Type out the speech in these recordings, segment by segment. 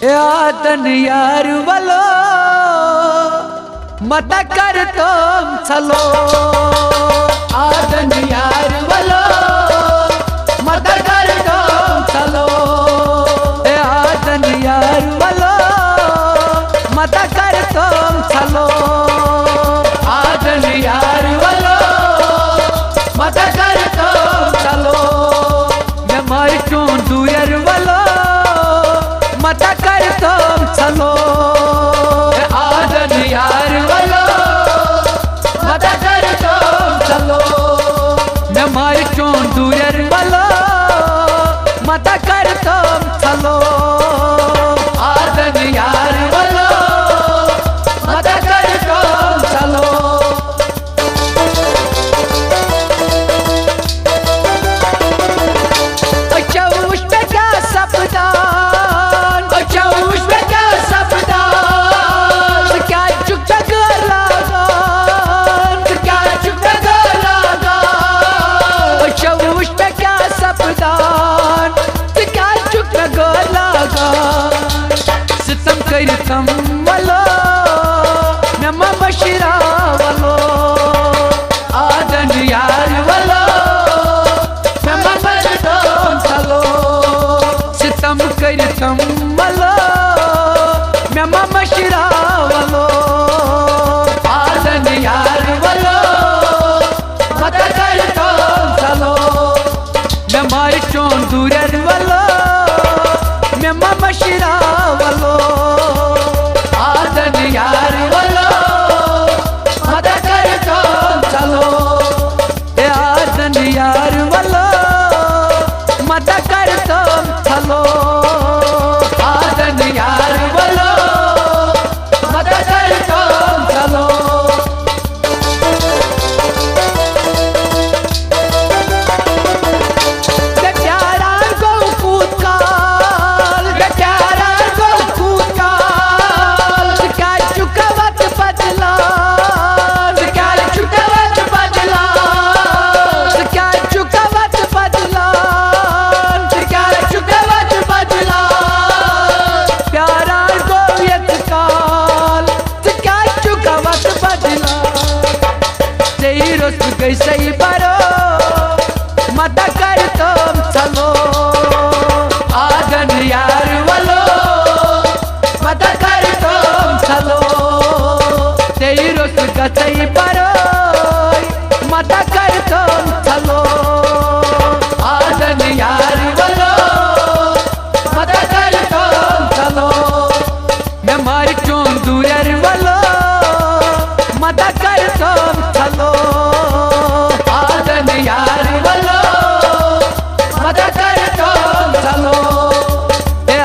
यादन यार वालो मत कर तुम चलो आदन यार वालो मत कर तुम चलो आदन यार वालो मत कर तुम चलो आदन यार वालो मत कर तुम चलो मैं मार क्यों दूर वालो मत कर तुम चलो आदन यार वालो मत कर तुम चलो मैं मार क्यों दूर वालो मत कर तुम चलो आदन यार वालो मत कर तुम चलो अच्छा उस पे क्या सपना तुम वालो नम बशिरा वालो आदन यार वालो नम बशिरा चलो सितम कर तुम वालो नम बशिरा वालो आदन यार वालो मत कर तुम चलो मैं मार क्यों दूर वालो नम बशिरा वालो आदन यार वालो मत कर तुम चलो आदन यार वालो मत कर तुम चलो आदन यार वालो मत कर तुम चलो सही बरो मत कर तुम चलो आदन यार वालो मत कर तुम चलो तेरी रोस का सही बरो मत कर तुम चलो आदन यार वालो मत कर तुम चलो मैं मार क्यों दूर वालो मत कर तुम चलो यार वालो मत कर तुम चलो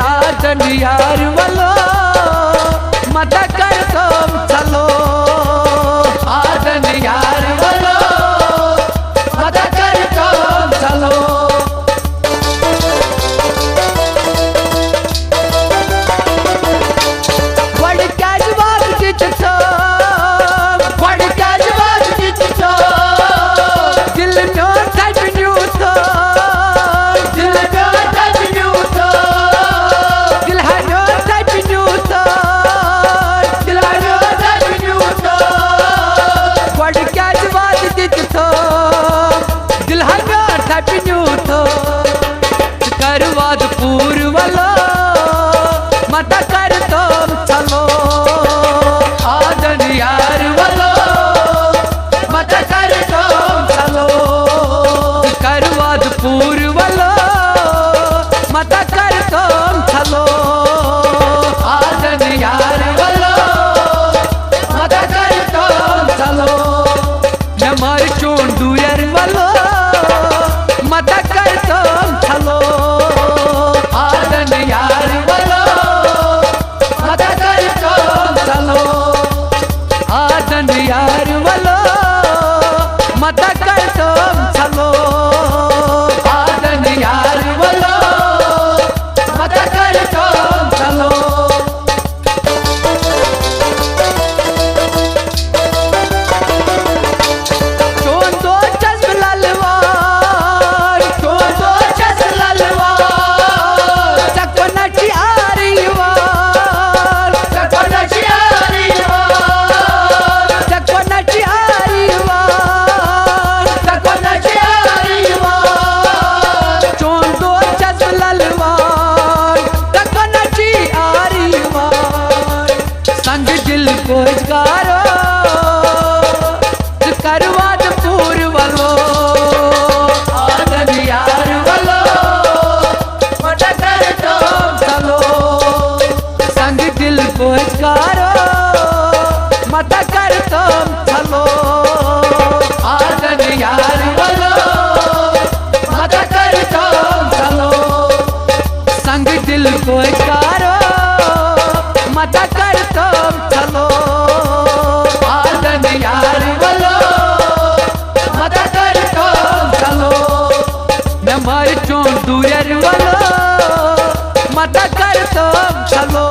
आदन यार वालो मत कर तुम चलो आदन यार वालो मत कर तुम चलो बड़ क्या जवाब दिखता करवाद पूर वालो मत कर तुम चलो आदन यार वालो मत कर तुम चलो करवाद पूर वालो मत कर तुम चलो आदन यार वालो मत कर तुम चलो मैं मार क्यों दूर वालो मत कर तुम चलो आदन यार वालो चलो